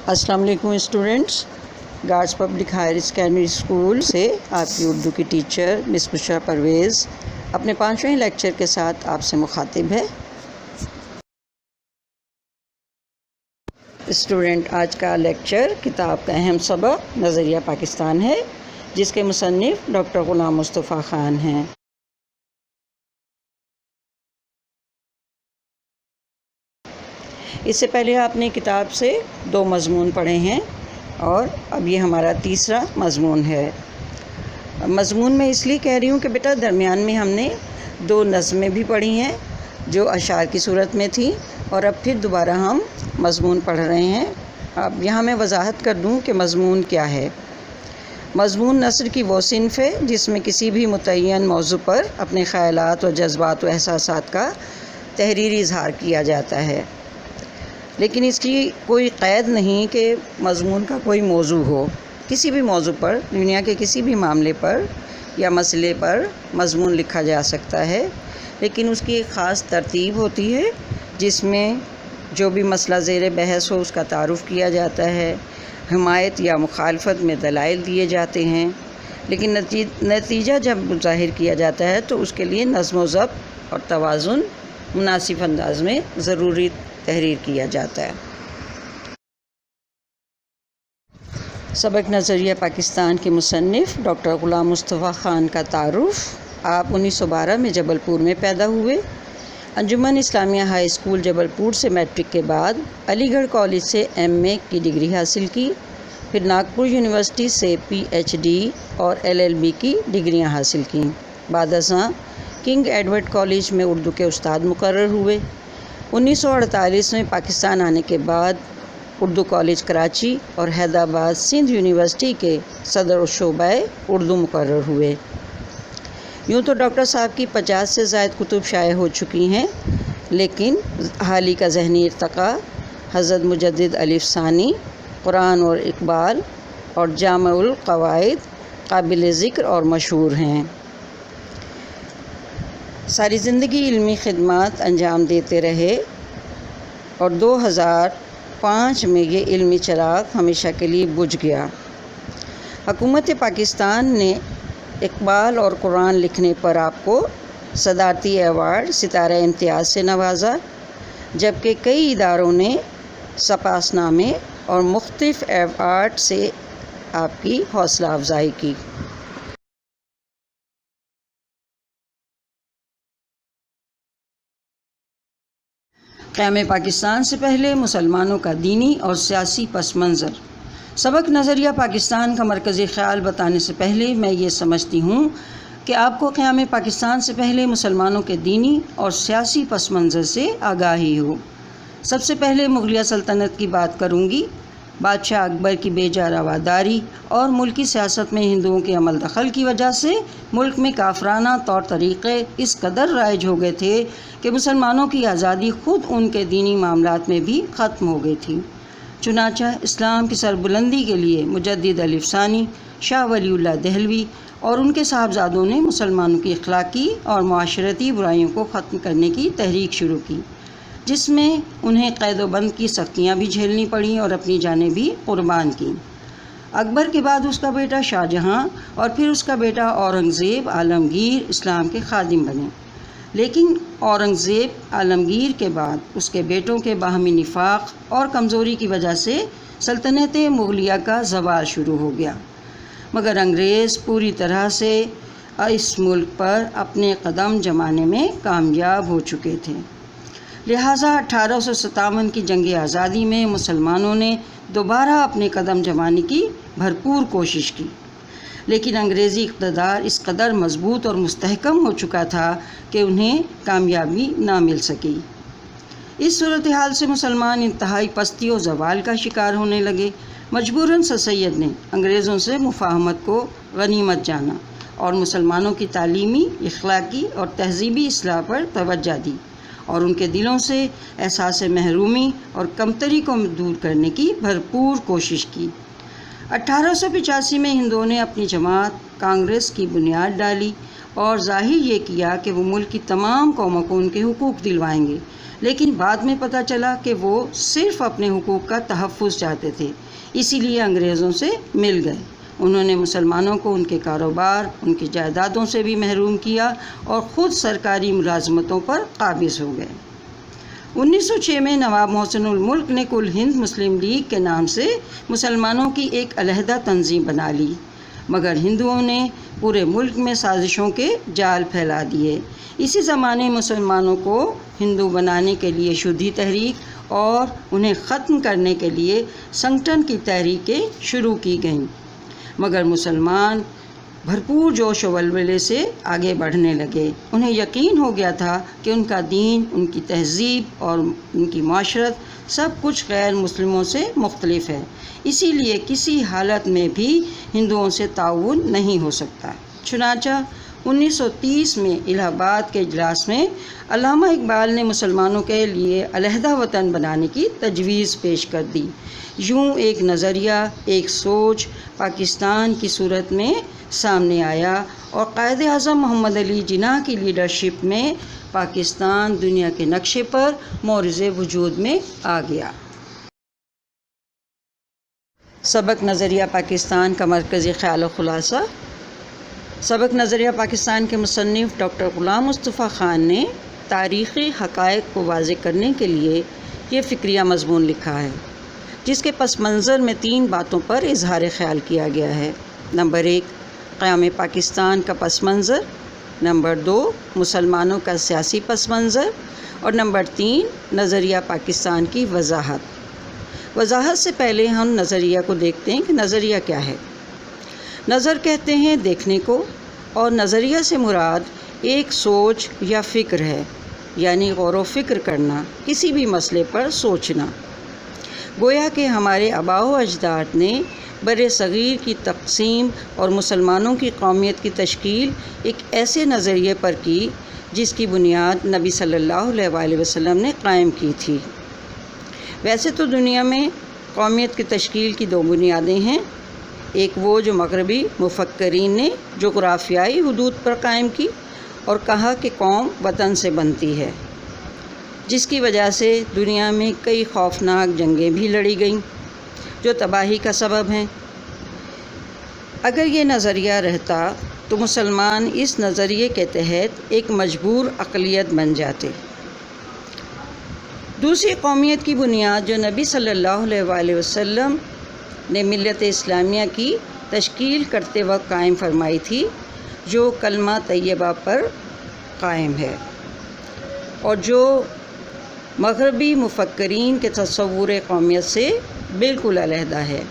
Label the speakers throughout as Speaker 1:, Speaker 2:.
Speaker 1: السلام علیکم students, guards public higher secondary school سے آپ کی اردو کی ٹیچر مس بشرا پرویز اپنے 5ویں لیکچر کے ساتھ آپ سے مخاطب ہے۔ اسٹوڈنٹ، آج کا لیکچر کتاب کا اہم سبق نظریہ پاکستان ہے، جس کے مصنف ڈاکٹر غلام مصطفیٰ خان ہیں۔ اس سے پہلے آپ نے کتاب سے 2 مضمون پڑھے ہیں اور اب یہ ہمارا تیسرا مضمون ہے۔ مضمون میں اس لیے کہہ رہی ہوں کہ بیٹا درمیان میں ہم نے 2 نظمیں بھی پڑھی ہیں جو اشعار کی صورت میں تھیں، اور اب پھر دوبارہ ہم مضمون پڑھ رہے ہیں۔ اب یہاں میں وضاحت کر دوں کہ مضمون کیا ہے۔ مضمون نثر کی وہ صنف ہے جس میں کسی بھی متعین موضوع پر اپنے خیالات و جذبات و احساسات کا تحریری اظہار کیا جاتا ہے، لیکن اس کی کوئی قید نہیں کہ مضمون کا کوئی موضوع ہو۔ کسی بھی موضوع پر، دنیا کے کسی بھی معاملے پر یا مسئلے پر مضمون لکھا جا سکتا ہے، لیکن اس کی ایک خاص ترتیب ہوتی ہے جس میں جو بھی مسئلہ زیر بحث ہو اس کا تعارف کیا جاتا ہے، حمایت یا مخالفت میں دلائل دیے جاتے ہیں، لیکن نتیجہ جب ظاہر کیا جاتا ہے تو اس کے لیے نظم و ضبط اور توازن مناسب انداز میں ضروری تحریر کیا جاتا ہے۔ سبق نظریہ پاکستان کے مصنف ڈاکٹر غلام مصطفیٰ خان کا تعارف۔ آپ 1912 میں جبل پور میں پیدا ہوئے۔ انجمن اسلامیہ ہائی اسکول جبل پور سے میٹرک کے بعد علی گڑھ کالج سے ایم اے کی ڈگری حاصل کی، پھر ناگپور یونیورسٹی سے پی ایچ ڈی اور LLB کی ڈگریاں حاصل کیں۔ بعد ازاں کنگ ایڈورڈ کالج میں اردو کے استاد مقرر ہوئے۔ 1948 میں پاکستان آنے کے بعد اردو کالج کراچی اور حیدرآباد سندھ یونیورسٹی کے صدر الشعبہ اردو مقرر ہوئے۔ یوں تو ڈاکٹر صاحب کی 50 سے زائد کتب شائع ہو چکی ہیں، لیکن حال ہی کا ذہنی ارتقاء حضرت مجدد الف ثانی، قرآن اور اقبال اور جامع القواعد قابل ذکر اور مشہور ہیں۔ ساری زندگی علمی خدمات انجام دیتے رہے اور 2005 میں یہ علمی چراغ ہمیشہ کے لیے بجھ گیا۔ حکومت پاکستان نے اقبال اور قرآن لکھنے پر آپ کو صدارتی ایوارڈ ستارہ امتیاز سے نوازا، جبکہ کئی اداروں نے سپاس نامے اور مختلف ایوارڈ سے آپ کی حوصلہ افزائی کی۔ قیام پاکستان سے پہلے مسلمانوں کا دینی اور سیاسی پس منظر۔ سبق نظریہ پاکستان کا مرکزی خیال بتانے سے پہلے میں یہ سمجھتی ہوں کہ آپ کو قیام پاکستان سے پہلے مسلمانوں کے دینی اور سیاسی پس منظر سے آگاہی ہو۔ سب سے پہلے مغلیہ سلطنت کی بات کروں گی۔ بادشاہ اکبر کی بے جا رواداری اور ملکی سیاست میں ہندوؤں کے عمل دخل کی وجہ سے ملک میں کافرانہ طور طریقے اس قدر رائج ہو گئے تھے کہ مسلمانوں کی آزادی خود ان کے دینی معاملات میں بھی ختم ہو گئی تھی۔ چنانچہ اسلام کی سربلندی کے لیے مجدد الف ثانی، شاہ ولی اللہ دہلوی اور ان کے صاحبزادوں نے مسلمانوں کی اخلاقی اور معاشرتی برائیوں کو ختم کرنے کی تحریک شروع کی، جس میں انہیں قید و بند کی سختیاں بھی جھیلنی پڑیں اور اپنی جانیں بھی قربان کیں۔ اکبر کے بعد اس کا بیٹا شاہ جہاں اور پھر اس کا بیٹا اورنگزیب عالمگیر اسلام کے خادم بنے، لیکن اورنگزیب عالمگیر کے بعد اس کے بیٹوں کے باہمی نفاق اور کمزوری کی وجہ سے سلطنت مغلیہ کا زوال شروع ہو گیا، مگر انگریز پوری طرح سے اس ملک پر اپنے قدم جمانے میں کامیاب ہو چکے تھے۔ لہٰذا 1857 کی جنگ آزادی میں مسلمانوں نے دوبارہ اپنے قدم جمانے کی بھرپور کوشش کی، لیکن انگریزی اقتدار اس قدر مضبوط اور مستحکم ہو چکا تھا کہ انہیں کامیابی نہ مل سکی۔ اس صورتحال سے مسلمان انتہائی پستی و زوال کا شکار ہونے لگے۔ مجبوراً سر سید نے انگریزوں سے مفاہمت کو غنیمت جانا اور مسلمانوں کی تعلیمی، اخلاقی اور تہذیبی اصلاح پر توجہ دی اور ان کے دلوں سے احساس محرومی اور کمتری کو دور کرنے کی بھرپور کوشش کی۔ 1885 میں ہندوؤں نے اپنی جماعت کانگریس کی بنیاد ڈالی اور ظاہر یہ کیا کہ وہ ملک کی تمام قوموں کو ان کے حقوق دلوائیں گے، لیکن بعد میں پتہ چلا کہ وہ صرف اپنے حقوق کا تحفظ چاہتے تھے، اسی لیے انگریزوں سے مل گئے۔ انہوں نے مسلمانوں کو ان کے کاروبار، ان کی جائیدادوں سے بھی محروم کیا اور خود سرکاری ملازمتوں پر قابض ہو گئے۔ 1906 میں نواب محسن الملک نے کل ہند مسلم لیگ کے نام سے مسلمانوں کی ایک علیحدہ تنظیم بنا لی، مگر ہندوؤں نے پورے ملک میں سازشوں کے جال پھیلا دیے۔ اسی زمانے مسلمانوں کو ہندو بنانے کے لیے شدھی تحریک اور انہیں ختم کرنے کے لیے سنگٹن کی تحریکیں شروع کی گئیں، مگر مسلمان بھرپور جوش و ولولے سے آگے بڑھنے لگے۔ انہیں یقین ہو گیا تھا کہ ان کا دین، ان کی تہذیب اور ان کی معاشرت سب کچھ غیر مسلموں سے مختلف ہے، اسی لیے کسی حالت میں بھی ہندوؤں سے تعاون نہیں ہو سکتا۔ چنانچہ 1930 میں الہ آباد کے اجلاس میں علامہ اقبال نے مسلمانوں کے لیے علیحدہ وطن بنانے کی تجویز پیش کر دی۔ یوں ایک نظریہ، ایک سوچ پاکستان کی صورت میں سامنے آیا اور قائد اعظم محمد علی جناح کی لیڈرشپ میں پاکستان دنیا کے نقشے پر معرض وجود میں آ گیا۔ سبق نظریہ پاکستان کا مرکزی خیال و خلاصہ۔ سبق نظریہ پاکستان کے مصنف ڈاکٹر غلام مصطفیٰ خان نے تاریخی حقائق کو واضح کرنے کے لیے یہ فکریہ مضمون لکھا ہے، جس کے پس منظر میں 3 باتوں پر اظہار خیال کیا گیا ہے۔ نمبر 1، قیام پاکستان کا پس منظر، نمبر 2، مسلمانوں کا سیاسی پس منظر، اور نمبر 3، نظریہ پاکستان کی وضاحت۔ وضاحت سے پہلے ہم نظریہ کو دیکھتے ہیں کہ نظریہ کیا ہے۔ نظر کہتے ہیں دیکھنے کو، اور نظریہ سے مراد ایک سوچ یا فکر ہے، یعنی غور و فکر کرنا، کسی بھی مسئلے پر سوچنا۔ گویا کہ ہمارے آباء و اجداد نے بر صغیر کی تقسیم اور مسلمانوں کی قومیت کی تشکیل ایک ایسے نظریے پر کی جس کی بنیاد نبی صلی اللہ علیہ وآلہ وسلم نے قائم کی تھی۔ ویسے تو دنیا میں قومیت کی تشکیل کی 2 بنیادیں ہیں، ایک وہ جو مغربی مفکرین نے جغرافیائی حدود پر قائم کی اور کہا کہ قوم وطن سے بنتی ہے، جس کی وجہ سے دنیا میں کئی خوفناک جنگیں بھی لڑی گئیں جو تباہی کا سبب ہیں۔ اگر یہ نظریہ رہتا تو مسلمان اس نظریے کے تحت ایک مجبور اقلیت بن جاتے۔ دوسری قومیت کی بنیاد جو نبی صلی اللہ علیہ وآلہ وسلم نے ملت اسلامیہ کی تشکیل کرتے وقت قائم فرمائی تھی، جو کلمہ طیبہ پر قائم ہے اور جو مغربی مفکرین کے تصور قومیت سے بالکل علیحدہ ہے۔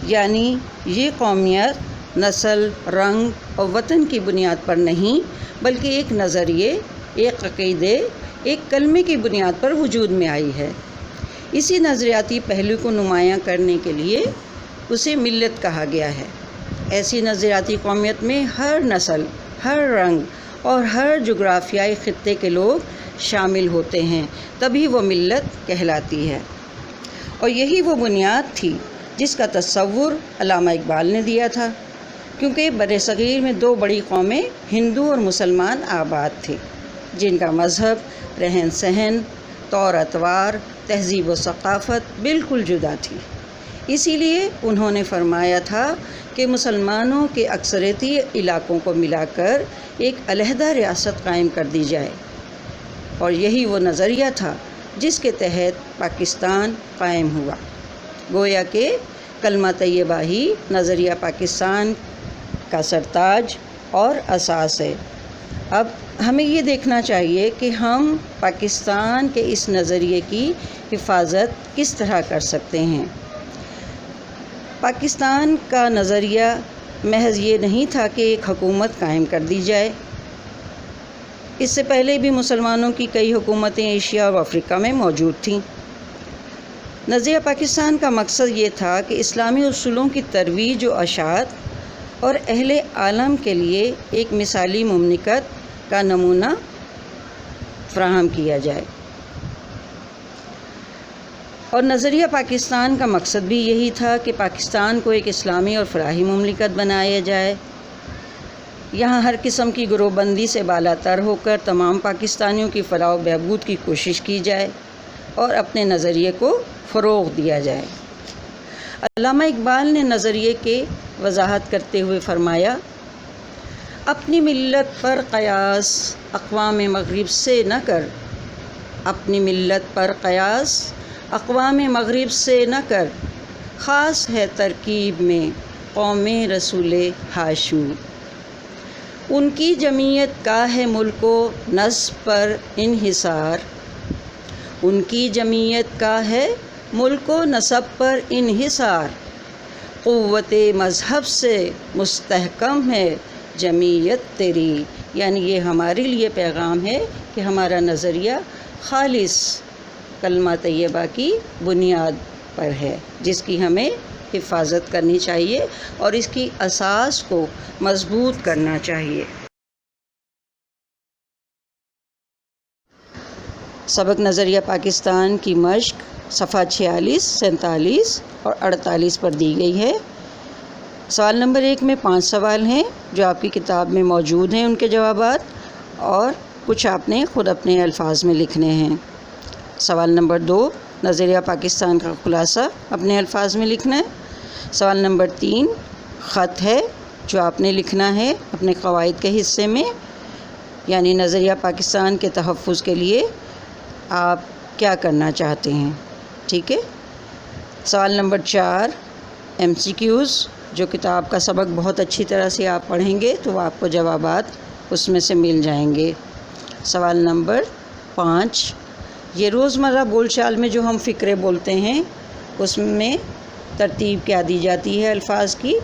Speaker 1: یعنی یہ قومیت نسل، رنگ اور وطن کی بنیاد پر نہیں، بلکہ ایک نظریے، ایک عقیدے، ایک کلمے کی بنیاد پر وجود میں آئی ہے۔ اسی نظریاتی پہلو کو نمایاں کرنے کے لیے اسے ملت کہا گیا ہے۔ ایسی نظریاتی قومیت میں ہر نسل، ہر رنگ اور ہر جغرافیائی خطے کے لوگ شامل ہوتے ہیں، تبھی وہ ملت کہلاتی ہے۔ اور یہی وہ بنیاد تھی جس کا تصور علامہ اقبال نے دیا تھا، کیونکہ برصغیر میں 2 بڑی قومیں ہندو اور مسلمان آباد تھے، جن کا مذہب، رہن سہن، طور اطوار، تہذیب و ثقافت بالکل جدا تھی۔ اسی لیے انہوں نے فرمایا تھا کہ مسلمانوں کے اکثریتی علاقوں کو ملا کر ایک علیحدہ ریاست قائم کر دی جائے، اور یہی وہ نظریہ تھا جس کے تحت پاکستان قائم ہوا۔ گویا کہ کلمہ طیبہ ہی نظریہ پاکستان کا سرتاج اور اساس ہے۔ اب ہمیں یہ دیکھنا چاہیے کہ ہم پاکستان کے اس نظریے کی حفاظت کس طرح کر سکتے ہیں۔ پاکستان کا نظریہ محض یہ نہیں تھا کہ ایک حکومت قائم کر دی جائے۔ اس سے پہلے بھی مسلمانوں کی کئی حکومتیں ایشیا اور افریقہ میں موجود تھیں۔ نظریہ پاکستان کا مقصد یہ تھا کہ اسلامی اصولوں کی ترویج و اشاعت اور اہل عالم کے لیے ایک مثالی مملکت کا نمونہ فراہم کیا جائے، اور نظریہ پاکستان کا مقصد بھی یہی تھا کہ پاکستان کو ایک اسلامی اور فلاحی مملکت بنایا جائے۔ یہاں ہر قسم کی گروہ بندی سے بالا تر ہو کر تمام پاکستانیوں کی فلاح و بہبود کی کوشش کی جائے اور اپنے نظریے کو فروغ دیا جائے۔ علامہ اقبال نے نظریے کے وضاحت کرتے ہوئے فرمایا، اپنی ملت پر قیاس اقوام مغرب سے نہ کر، اپنی ملت پر قیاس اقوام مغرب سے نہ کر، خاص ہے ترکیب میں قوم رسول ہاشمی۔ ان کی جمعیت کا ہے ملک و نسب پر انحصار، ان کی جمعیت کا ہے ملک و نسب پر انحصار، قوت مذہب سے مستحکم ہے جمعیت تیری۔ یعنی یہ ہمارے لیے پیغام ہے کہ ہمارا نظریہ خالص کلمہ طیبہ کی بنیاد پر ہے، جس کی ہمیں حفاظت کرنی چاہیے اور اس کی اساس کو مضبوط کرنا چاہیے۔ سبق نظریہ پاکستان کی مشق صفحہ 46، 47 اور 48 پر دی گئی ہے۔ سوال نمبر 1 میں 5 سوال ہیں جو آپ کی کتاب میں موجود ہیں، ان کے جوابات، اور کچھ آپ نے خود اپنے الفاظ میں لکھنے ہیں۔ سوال نمبر 2 نظریہ پاکستان کا خلاصہ اپنے الفاظ میں لکھنا ہے۔ سوال نمبر 3 خط ہے جو آپ نے لکھنا ہے اپنے قواعد کے حصے میں، یعنی نظریہ پاکستان کے تحفظ کے لیے آپ کیا کرنا چاہتے ہیں، ٹھیک ہے۔ سوال نمبر 4 MCQs، جو کتاب کا سبق بہت اچھی طرح سے آپ پڑھیں گے تو آپ کو جوابات اس میں سے مل جائیں گے۔ سوال نمبر 5 یہ روزمرہ بول چال میں جو ہم فقرے بولتے ہیں اس میں ترتیب کیا دی جاتی ہے الفاظ کی،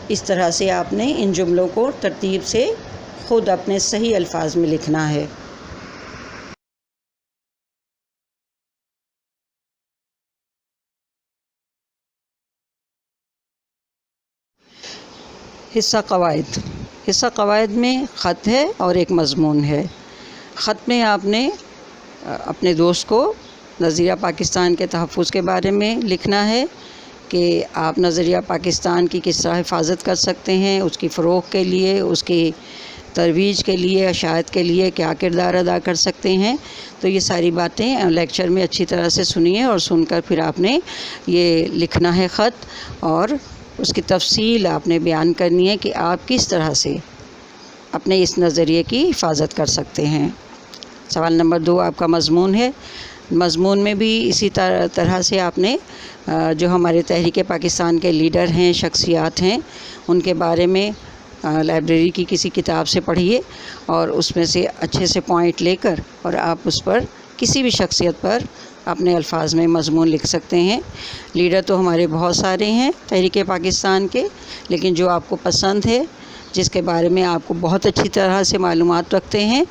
Speaker 1: اس طرح سے آپ نے ان جملوں کو ترتیب سے خود اپنے صحیح الفاظ میں لکھنا ہے۔ حصہ قواعد۔ حصہ قواعد میں خط ہے اور ایک مضمون ہے۔ خط میں آپ نے اپنے دوست کو نظریہ پاکستان کے تحفظ کے بارے میں لکھنا ہے کہ آپ نظریہ پاکستان کی کس طرح حفاظت کر سکتے ہیں، اس کی فروغ کے لیے، اس کی ترویج کے لیے، اشاعت کے لیے کیا کردار ادا کر سکتے ہیں۔ تو یہ ساری باتیں لیکچر میں اچھی طرح سے سنیے اور سن کر پھر آپ نے یہ لکھنا ہے خط، اور اس کی تفصیل آپ نے بیان کرنی ہے کہ آپ کس طرح سے اپنے اس نظریے کی حفاظت کر سکتے ہیں۔ سوال نمبر 2 آپ کا مضمون ہے۔ مضمون میں بھی اسی طرح سے آپ نے جو ہمارے تحریک پاکستان کے لیڈر ہیں، شخصیات ہیں، ان کے بارے میں لائبریری کی کسی کتاب سے پڑھیے اور اس میں سے اچھے سے پوائنٹ لے کر اور آپ اس پر کسی بھی شخصیت پر اپنے الفاظ میں مضمون لکھ سکتے ہیں۔ لیڈر تو ہمارے بہت سارے ہیں تحریک پاکستان کے، لیکن جو آپ کو پسند ہے، جس کے بارے میں آپ کو بہت اچھی طرح سے معلومات رکھتے ہیں،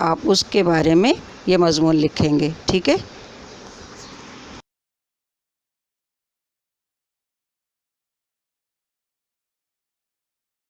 Speaker 1: آپ اس کے بارے میں یہ مضمون لکھیں گے، ٹھیک ہے۔